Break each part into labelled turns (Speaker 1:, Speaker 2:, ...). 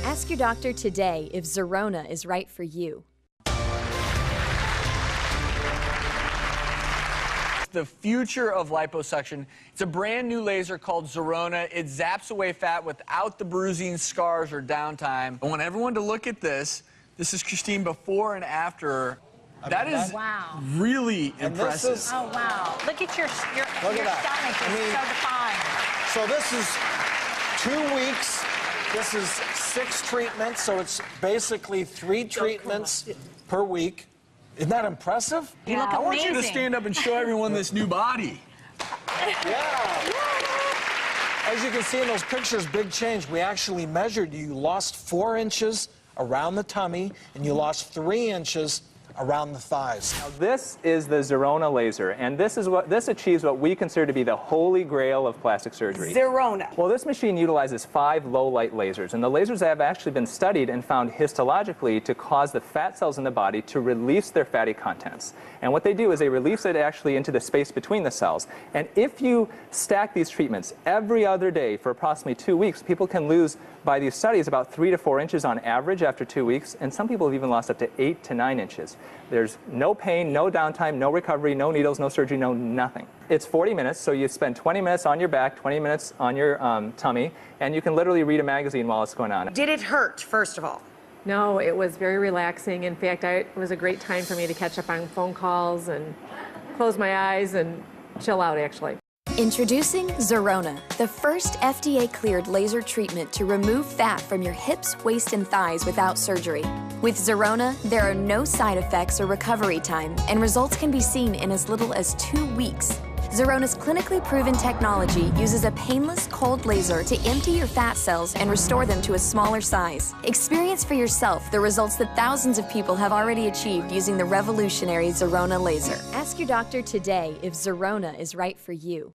Speaker 1: Ask your doctor today if Zerona is right for you.
Speaker 2: The future of liposuction. It's a brand new laser called Zerona. It zaps away fat without the bruising, scars, or downtime. I want everyone to look at this. This is Christine before and after. That is
Speaker 3: wow.
Speaker 2: Really impressive.
Speaker 3: Oh, wow. Look at your stomach. It's so defined.
Speaker 4: So this is 2 weeks. This is 6 treatments, so it's basically 3 treatments per week. Isn't that impressive?
Speaker 3: You look amazing.
Speaker 2: I want you to stand up and show everyone this new body.
Speaker 4: Yeah. As you can see in those pictures, big change. We actually measured you. You lost 4 inches around the tummy, and you lost 3 inches around the thighs.
Speaker 5: Now, this is the Zerona laser, and this achieves what we consider to be the holy grail of plastic surgery.
Speaker 3: Zerona.
Speaker 5: Well, this machine utilizes 5 low-light lasers, and the lasers have actually been studied and found histologically to cause the fat cells in the body to release their fatty contents. And what they do is they release it actually into the space between the cells. And if you stack these treatments every other day for approximately 2 weeks, people can lose, by these studies, about 3 to 4 inches on average after 2 weeks, and some people have even lost up to 8 to 9 inches. There's no pain, no downtime, no recovery, no needles, no surgery, no nothing. It's 40 minutes, so you spend 20 minutes on your back, 20 minutes on your tummy, and you can literally read a magazine while it's going on.
Speaker 3: Did it hurt, first of all?
Speaker 6: No, it was very relaxing. In fact, it was a great time for me to catch up on phone calls and close my eyes and chill out, actually.
Speaker 1: Introducing Zerona, the first FDA-cleared laser treatment to remove fat from your hips, waist, and thighs without surgery. With Zerona, there are no side effects or recovery time, and results can be seen in as little as 2 weeks. Zerona's clinically proven technology uses a painless cold laser to empty your fat cells and restore them to a smaller size. Experience for yourself the results that thousands of people have already achieved using the revolutionary Zerona laser. Ask your doctor today if Zerona is right for you.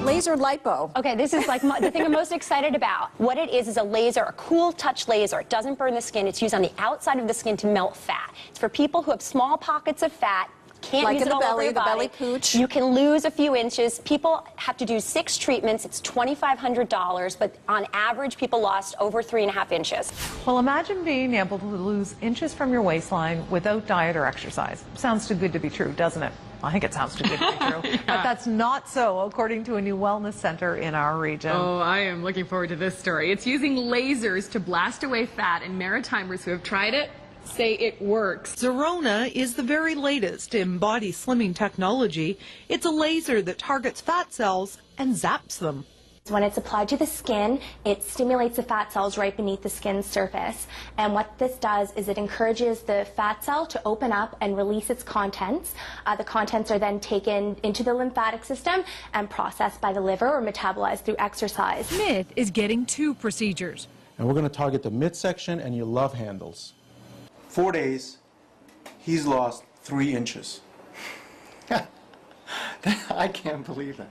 Speaker 3: Laser lipo.
Speaker 7: Okay, this is like the thing I'm most excited about. What it is a laser, a cool touch laser. It doesn't burn the skin. It's used on the outside of the skin to melt fat. It's for people who have small pockets of fat, can't use it all over your body.
Speaker 3: Like in the belly pooch.
Speaker 7: You can lose a few inches. People have to do 6 treatments. It's $2,500, but on average, people lost over 3.5 inches.
Speaker 8: Well, imagine being able to lose inches from your waistline without diet or exercise. Sounds too good to be true, doesn't it? I think it sounds too good to be true. Yeah. But that's not so, according to a new wellness center in our region.
Speaker 9: Oh, I am looking forward to this story. It's using lasers to blast away fat, and Maritimers who have tried it say it works.
Speaker 10: Zerona is the very latest in body slimming technology. It's a laser that targets fat cells and zaps them.
Speaker 11: When it's applied to the skin, it stimulates the fat cells right beneath the skin's surface. And what this does is it encourages the fat cell to open up and release its contents. The contents are then taken into the lymphatic system and processed by the liver or metabolized through exercise.
Speaker 12: Smith is getting 2 procedures.
Speaker 13: And we're going to target the midsection and your love handles. 4 days, he's lost 3 inches. I can't believe that.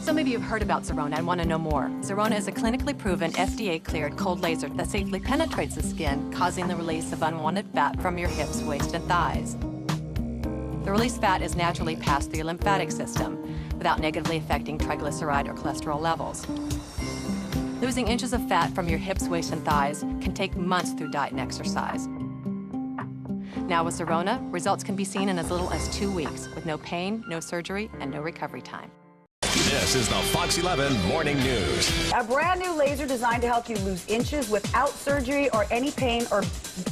Speaker 14: Some of you have heard about Zerona and want to know more. Zerona is a clinically proven, FDA-cleared cold laser that safely penetrates the skin, causing the release of unwanted fat from your hips, waist, and thighs. The released fat is naturally passed through your lymphatic system without negatively affecting triglyceride or cholesterol levels. Losing inches of fat from your hips, waist, and thighs can take months through diet and exercise. Now with Zerona, results can be seen in as little as 2 weeks with no pain, no surgery, and no recovery time.
Speaker 15: This is the Fox 11 Morning News.
Speaker 16: A brand new laser designed to help you lose inches without surgery or any pain or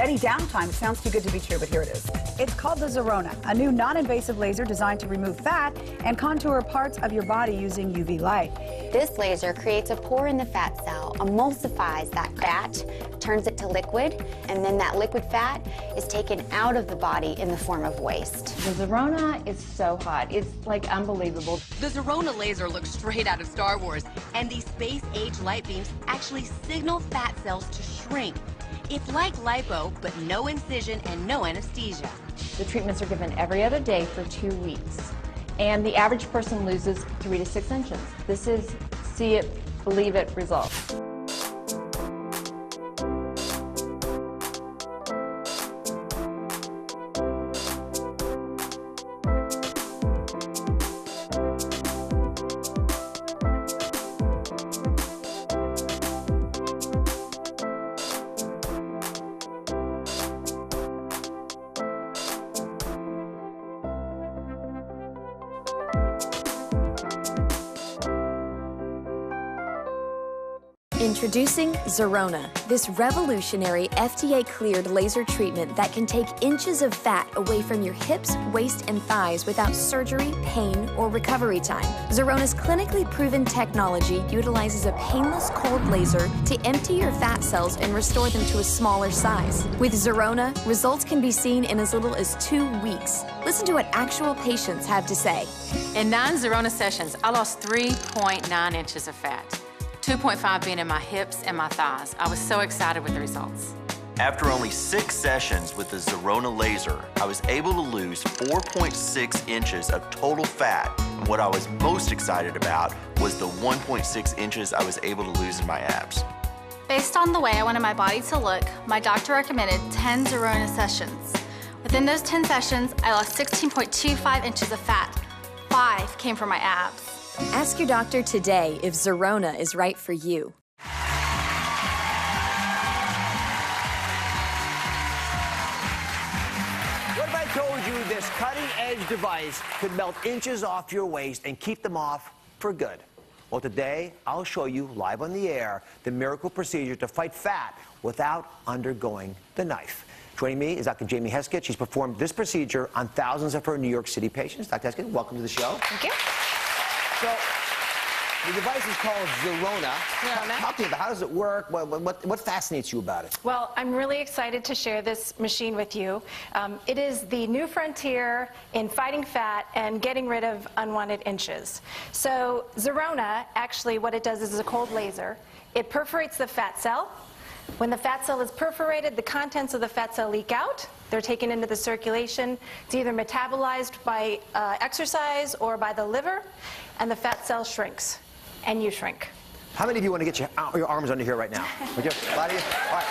Speaker 16: any downtime. It sounds too good to be true, but here it is. It's called the Zerona, a new non-invasive laser designed to remove fat and contour parts of your body using UV light.
Speaker 17: This laser creates a pore in the fat cell, emulsifies that fat, turns it to liquid, and then that liquid fat is taken out of the body in the form of waste.
Speaker 18: The Zerona is so hot. It's like unbelievable.
Speaker 19: The Zerona laser looks straight out of Star Wars, and these space-age light beams actually signal fat cells to shrink. It's like lipo, but no incision and no anesthesia.
Speaker 18: The treatments are given every other day for 2 weeks, and the average person loses 3 to 6 inches. This is see it, believe it results.
Speaker 1: Introducing Zerona, this revolutionary FDA-cleared laser treatment that can take inches of fat away from your hips, waist, and thighs without surgery, pain, or recovery time. Zerona's clinically proven technology utilizes a painless cold laser to empty your fat cells and restore them to a smaller size. With Zerona, results can be seen in as little as 2 weeks. Listen to what actual patients have to say.
Speaker 20: In 9 Zerona sessions, I lost 3.9 inches of fat. 2.5 being in my hips and my thighs. I was so excited with the results.
Speaker 21: After only 6 sessions with the Zerona laser, I was able to lose 4.6 inches of total fat. And what I was most excited about was the 1.6 inches I was able to lose in my abs.
Speaker 22: Based on the way I wanted my body to look, my doctor recommended 10 Zerona sessions. Within those 10 sessions, I lost 16.25 inches of fat. 5 came from my abs.
Speaker 1: Ask your doctor today if Zerona is right for you.
Speaker 23: What if I told you this cutting-edge device could melt inches off your waist and keep them off for good? Well, today, I'll show you live on the air the miracle procedure to fight fat without undergoing the knife. Joining me is Dr. Jamie Heskett. She's performed this procedure on thousands of her New York City patients. Dr. Heskett, welcome to the show.
Speaker 3: Thank you.
Speaker 23: So, the device is called Zerona. Talk to me about how does it work? What fascinates you about it?
Speaker 22: Well, I'm really excited to share this machine with you. It is the new frontier in fighting fat and getting rid of unwanted inches. So Zerona, actually what it does is a cold laser. It perforates the fat cell. When the fat cell is perforated, the contents of the fat cell leak out. They're taken into the circulation. It's either metabolized by exercise or by the liver, and the fat cell shrinks, and you shrink.
Speaker 23: How many of you want to get your arms under here right now? Would you? A lot of you? All right.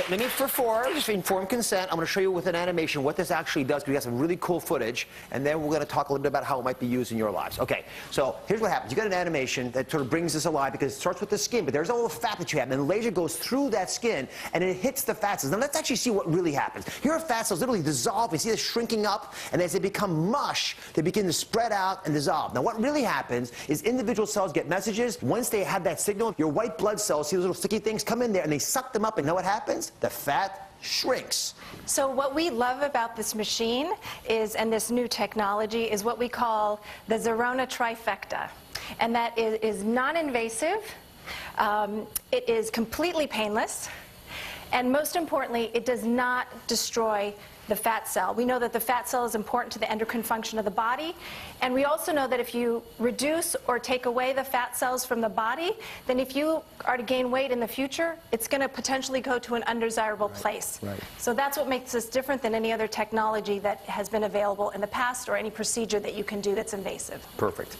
Speaker 23: Let me, for 4, just informed consent, I'm going to show you with an animation what this actually does, because we have some really cool footage, and then we're going to talk a little bit about how it might be used in your lives. Okay, so here's what happens. You got an animation that sort of brings this alive, because it starts with the skin, but there's all the fat that you have, and the laser goes through that skin, and it hits the fat cells. Now let's actually see what really happens. Here are fat cells literally dissolve. You see this shrinking up, and as they become mush, they begin to spread out and dissolve. Now what really happens is individual cells get messages. Once they have that signal, your white blood cells see those little sticky things come in there, and they suck them up, and know what happens? The fat shrinks.
Speaker 22: So what we love about this machine is, and this new technology, is what we call the Zerona trifecta. And that is non-invasive, it is completely painless, and most importantly, it does not destroy the fat cell. We know that the fat cell is important to the endocrine function of the body, and we also know that if you reduce or take away the fat cells from the body, then if you are to gain weight in the future, it's going to potentially go to an undesirable place.
Speaker 23: Right.
Speaker 22: So that's what makes this different than any other technology that has been available in the past or any procedure that you can do that's invasive.
Speaker 23: Perfect.